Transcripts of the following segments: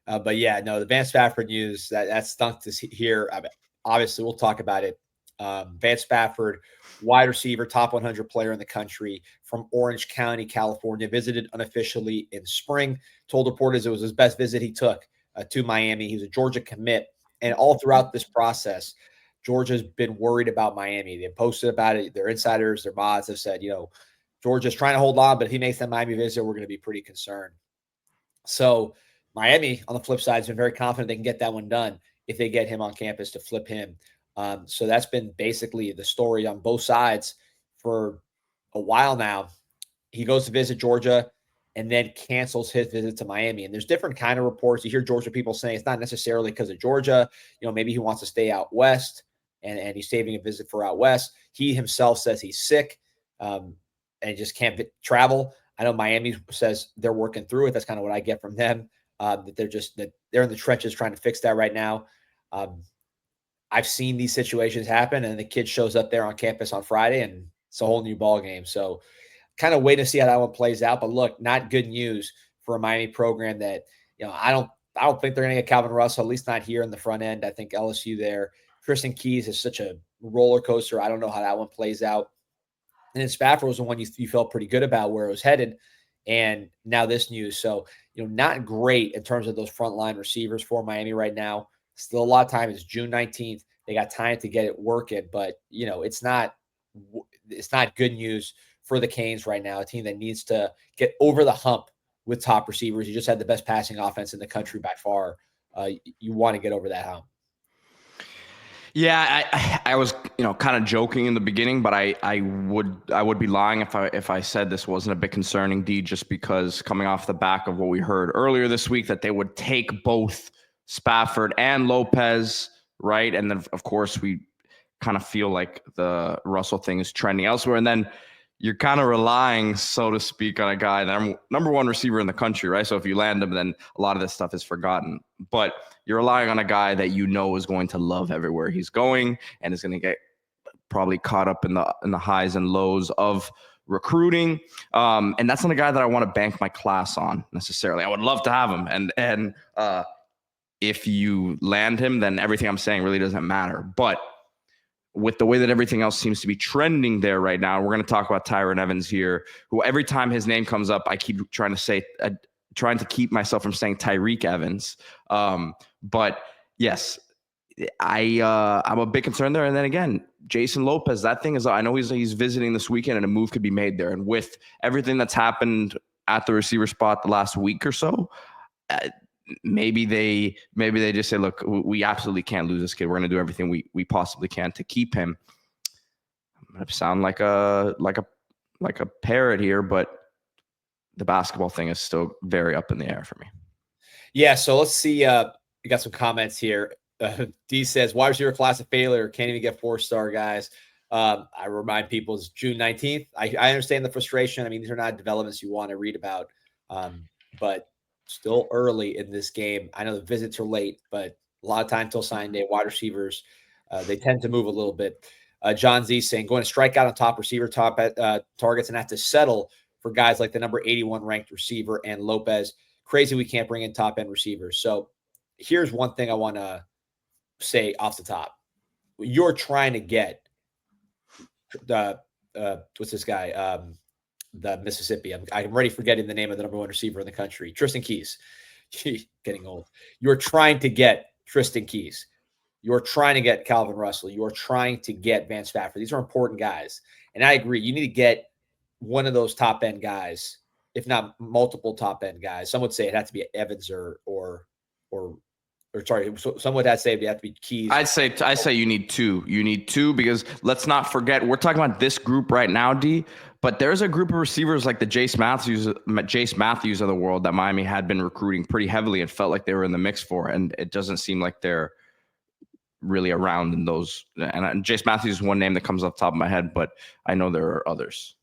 But yeah, no, the Vance Spafford news that stunk to hear. I mean, obviously, we'll talk about it. Vance Spafford, wide receiver, top 100 player in the country from Orange County, California, visited unofficially in spring. Told reporters it was his best visit he took to Miami. He was a Georgia commit, and all throughout this process, Georgia's been worried about Miami. They posted about it. Their insiders, their mods have said, Georgia's trying to hold on, but if he makes that Miami visit, we're going to be pretty concerned. So Miami, on the flip side, has been very confident they can get that one done if they get him on campus to flip him. So that's been basically the story on both sides for a while now. He goes to visit Georgia and then cancels his visit to Miami. And there's different kind of reports. You hear Georgia people saying it's not necessarily because of Georgia. Maybe he wants to stay out west and he's saving a visit for out west. He himself says he's sick and just can't travel. I know Miami says they're working through it. That's kind of what I get from them. That they're in the trenches trying to fix that right now. I've seen these situations happen, and the kid shows up there on campus on Friday, and it's a whole new ball game. So, kind of wait to see how that one plays out. But look, not good news for a Miami program that I don't think they're going to get Calvin Russell, at least not here in the front end. I think LSU there. Tristan Keys is such a roller coaster. I don't know how that one plays out. And then Spafford was the one you felt pretty good about where it was headed. And now this news. So, not great in terms of those frontline receivers for Miami right now. Still a lot of time. It's June 19th. They got time to get it working, but it's not good news for the Canes right now. A team that needs to get over the hump with top receivers. You just had the best passing offense in the country by far. You want to get over that hump. Yeah, I was kind of joking in the beginning, but I would be lying if I said this wasn't a bit concerning, D, just because coming off the back of what we heard earlier this week that they would take both Spafford and Lopez, right? And then of course we kind of feel like the Russell thing is trending elsewhere, and then you're kind of relying, so to speak, on a guy, number one receiver in the country, right? So if you land him, then a lot of this stuff is forgotten. But you're relying on a guy that is going to love everywhere he's going and is going to get probably caught up in the highs and lows of recruiting. And that's not a guy that I want to bank my class on necessarily. I would love to have him. And if you land him, then everything I'm saying really doesn't matter. But with the way that everything else seems to be trending there right now, we're going to talk about Tyran Evans here, who every time his name comes up, I keep trying to keep myself from saying Tyreek Evans. But yes, I'm a bit concerned there. And then again, Jason Lopez, that thing is, I know he's visiting this weekend and a move could be made there. And with everything that's happened at the receiver spot the last week or so, maybe they just say, look, we absolutely can't lose this kid. We're going to do everything we possibly can to keep him. I'm going to sound like a parrot here, but the basketball thing is still very up in the air for me. Yeah. So let's see. We got some comments here. D says, wide receiver class a failure. Can't even get 4-star guys. I remind people it's June 19th. I understand the frustration. I mean, these are not developments you want to read about, but still early in this game. I know the visits are late, but a lot of time till sign day. Wide receivers, they tend to move a little bit. John Z saying, going to strike out on top receiver targets and have to settle for guys like the number 81 ranked receiver and Lopez. Crazy we can't bring in top-end receivers. So here's one thing I want to say off the top. You're trying to get what's this guy? The Mississippi. I'm already forgetting the name of the number one receiver in the country, Tristan Keys. Getting old. You're trying to get Tristan Keys. You're trying to get Calvin Russell. You're trying to get Vance Spafford. These are important guys. And I agree. You need to get one of those top-end guys, if not multiple top-end guys. Some would say it has to be Evans or sorry, some would say it have to be Keys. I say you need two. You need two because let's not forget, we're talking about this group right now, D, but there's a group of receivers like the Jace Matthews of the world that Miami had been recruiting pretty heavily and felt like they were in the mix for, and it doesn't seem like they're really around in those. And Jace Matthews is one name that comes off the top of my head, but I know there are others.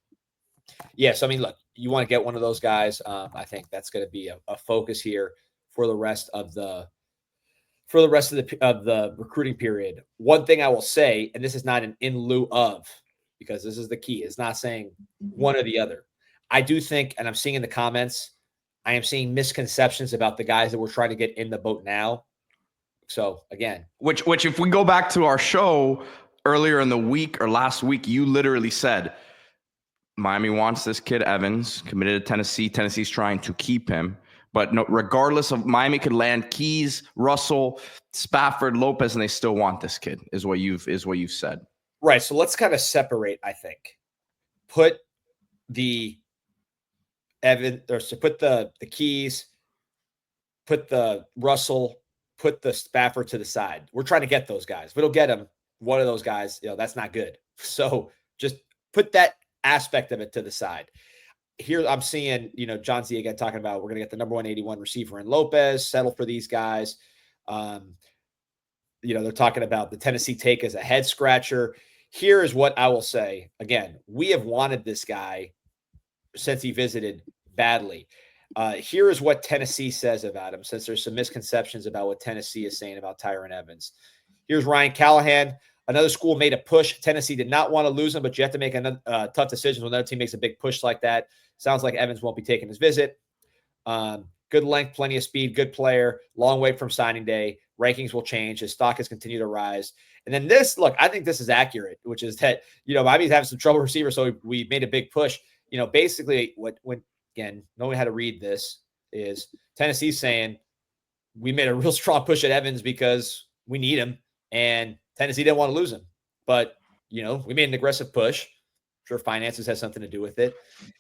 Yes, I mean, look, you want to get one of those guys. I think that's going to be a focus here for the rest of the recruiting period. One thing I will say, and this is not an in lieu of, because this is the key, it's not saying one or the other. I do think, and I'm seeing in the comments, I am seeing misconceptions about the guys that we're trying to get in the boat now. So again, which if we go back to our show earlier in the week or last week, you literally said Miami wants this kid Evans, committed to Tennessee. Tennessee's trying to keep him. But no, regardless of, Miami could land Keys, Russell, Spafford, Lopez, and they still want this kid, is what you've said. Right. So let's kind of separate, I think. Put the put the Keys, put the Russell, put the Spafford to the side. We're trying to get those guys. If we don't get them, one of those guys, that's not good. So just put that aspect of it to the side. Here I'm seeing, John Z again talking about we're going to get the number 181 receiver in Lopez, settle for these guys. They're talking about the Tennessee take as a head scratcher. Here is what I will say. Again, we have wanted this guy since he visited badly. Here is what Tennessee says about him, since there's some misconceptions about what Tennessee is saying about Tyran Evans. Here's Ryan Callahan. Another school made a push. Tennessee did not want to lose him, but you have to make tough decisions when another team makes a big push like that. Sounds like Evans won't be taking his visit. Good length, plenty of speed, good player, long way from signing day. Rankings will change. His stock has continued to rise. And then I think this is accurate, which is that, Miami's having some trouble receiver, so we made a big push. Basically again, knowing how to read this is Tennessee's saying we made a real strong push at Evans because we need him, and Tennessee didn't want to lose him. But, we made an aggressive push. I'm sure finances has something to do with it,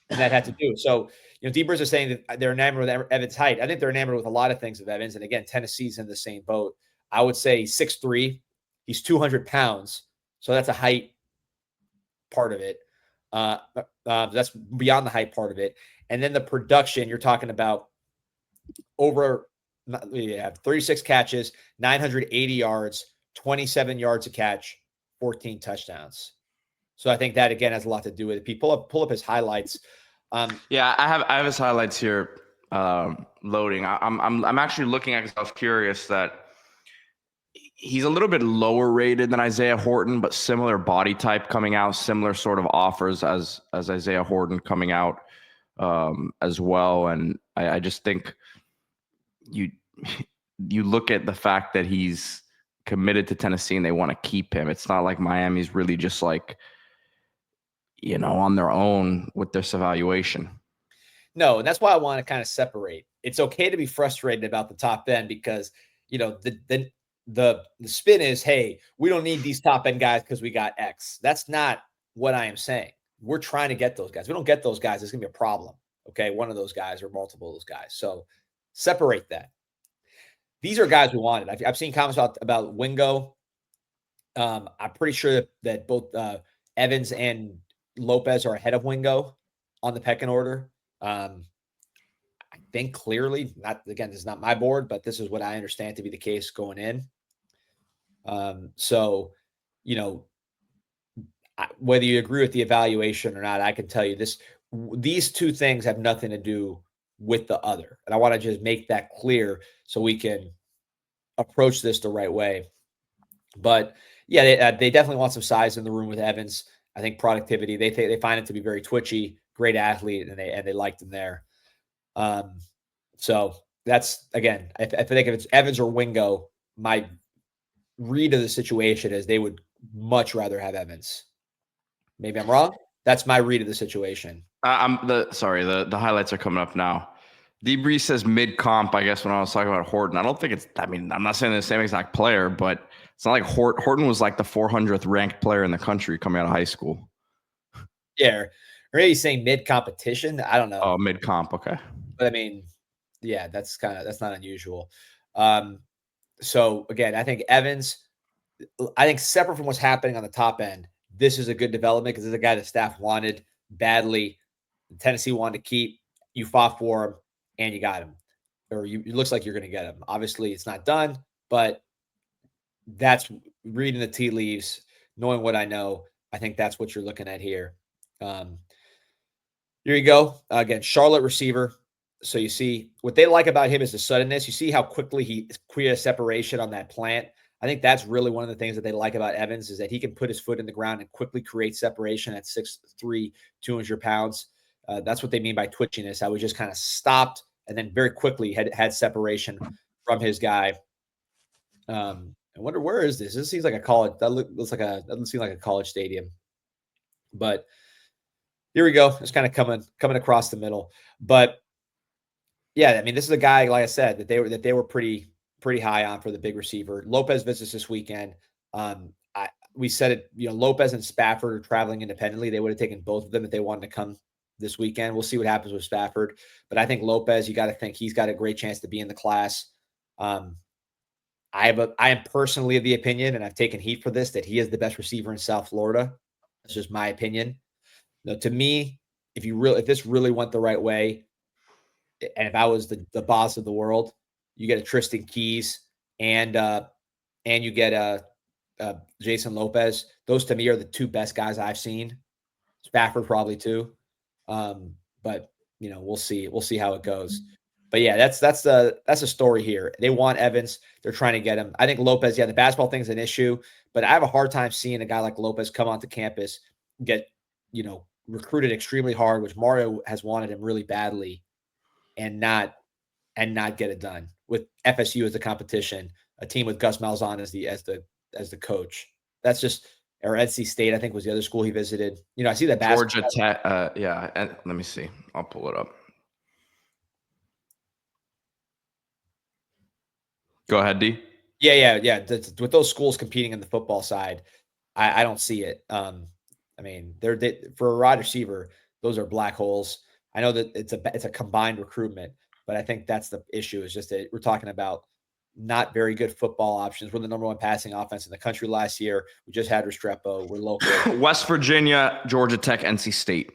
and that had to do. So, D-Birds are saying that they're enamored with Evans' height. I think they're enamored with a lot of things of Evans. And again, Tennessee's in the same boat. I would say 6'3". He's 200 pounds. So that's a height part of it. That's beyond the height part of it. And then the production, you're talking about over 36 catches, 980 yards, 27 yards a catch, 14 touchdowns. So I think that, again, has a lot to do with it. People pull up his highlights. Yeah, I have his highlights here loading. I'm actually looking at it because I was curious that he's a little bit lower rated than Isaiah Horton, but similar body type coming out, similar sort of offers as Isaiah Horton coming out as well. And I just think you look at the fact that he's committed to Tennessee and they want to keep him. It's not like Miami's really just like, on their own with this evaluation. No, and that's why I want to kind of separate. It's okay to be frustrated about the top end because, the spin is, hey, we don't need these top end guys because we got X. That's not what I am saying. We're trying to get those guys. If we don't get those guys, it's going to be a problem. Okay, one of those guys or multiple of those guys. So separate that. These are guys we wanted. I've seen comments about Wingo. I'm pretty sure that both Evans and Lopez are ahead of Wingo on the pecking order. I think clearly, this is not my board, but this is what I understand to be the case going in. Whether you agree with the evaluation or not, I can tell you these two things have nothing to do with the other. And I want to just make that clear so we can approach this the right way. But yeah, they definitely want some size in the room with Evans. I think productivity, they find it to be very twitchy, great athlete, and they liked him there. So that's, again, I think if it's Evans or Wingo, my read of the situation is they would much rather have Evans. Maybe I'm wrong. That's my read of the situation. The highlights are coming up now. D-Bree says mid-comp, I guess, when I was talking about Horton. I don't think I'm not saying the same exact player, but it's not like Horton was like the 400th ranked player in the country coming out of high school. Yeah. Or maybe saying mid-competition. I don't know. Oh, mid-comp. Okay. But I mean, yeah, that's not unusual. So again, I think Evans, separate from what's happening on the top end, this is a good development because this is a guy that staff wanted badly. Tennessee wanted to keep. You fought for him and you got him, or it looks like you're going to get him. Obviously, it's not done, but that's reading the tea leaves, knowing what I know. I think that's what you're looking at here. Here you go. Again, Charlotte receiver. So you see what they like about him is the suddenness. You see how quickly he created a separation on that plant. I think that's really one of the things that they like about Evans is that he can put his foot in the ground and quickly create separation at 6'3", 200 pounds. That's what they mean by twitchiness. I was just kind of stopped, and then very quickly had separation from his guy. I wonder, where is this? This seems like a college. Doesn't seem like a college stadium, but here we go. It's kind of coming across the middle. But yeah, I mean, this is a guy, like I said, that they were pretty high on for the big receiver. Lopez visits this weekend. We said it, Lopez and Spafford are traveling independently. They would have taken both of them if they wanted to come this weekend. We'll see what happens with Spafford. But I think Lopez, you got to think he's got a great chance to be in the class. I am personally of the opinion, and I've taken heat for this, that he is the best receiver in South Florida. That's just my opinion. To me, if this really went the right way, and if I was the boss of the world, you get a Tristan Keys and you get Jason Lopez. Those to me are the two best guys I've seen. Spafford probably too. But we'll see. We'll see how it goes. But yeah, that's a story here. They want Evans. They're trying to get him. I think Lopez, the basketball thing's an issue, but I have a hard time seeing a guy like Lopez come onto campus, get, recruited extremely hard, which Mario has wanted him really badly, and not get it done with FSU as the competition, a team with Gus Malzahn as the coach. That's just, or NC State, I think, was the other school he visited. I see that Georgia Tech. Yeah, and let me see. I'll pull it up. Go ahead, D. Yeah. With those schools competing in the football side, I don't see it. I mean, for a wide receiver, those are black holes. I know that it's a combined recruitment, but I think that's the issue, is just that we're talking about not very good football options. We're the number one passing offense in the country last year. We just had Restrepo. We're local. West Virginia, Georgia Tech, NC State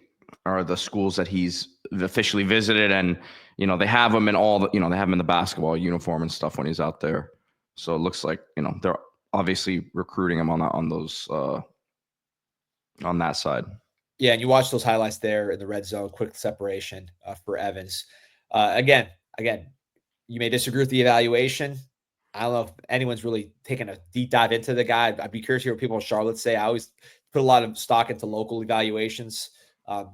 are the schools that he's officially visited, and they have him in all the, they have him in the basketball uniform and stuff when he's out there. So it looks like they're obviously recruiting him on those on that side. Yeah, and you watch those highlights there in the red zone, quick separation for Evans. Again, you may disagree with the evaluation. I don't know if anyone's really taken a deep dive into the guy. I'd be curious to hear what people in Charlotte say. I always put a lot of stock into local evaluations. I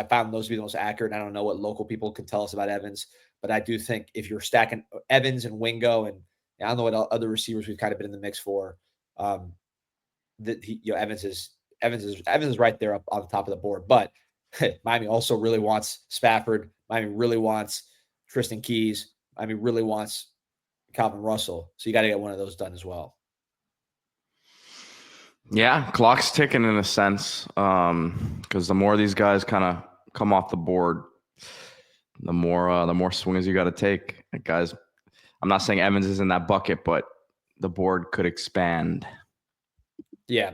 found those to be the most accurate. I don't know what local people can tell us about Evans, but I do think if you're stacking Evans and Wingo, and I don't know what other receivers we've kind of been in the mix for, Evans is right there up on the top of the board. But Miami also really wants Spafford. Miami really wants Tristan Keys. Miami really wants Calvin Russell. So you got to get one of those done as well. Yeah, clock's ticking in a sense, because the more these guys kind of come off the board, the more swings you got to take. Guys, I'm not saying Evans is in that bucket, but the board could expand. Yeah,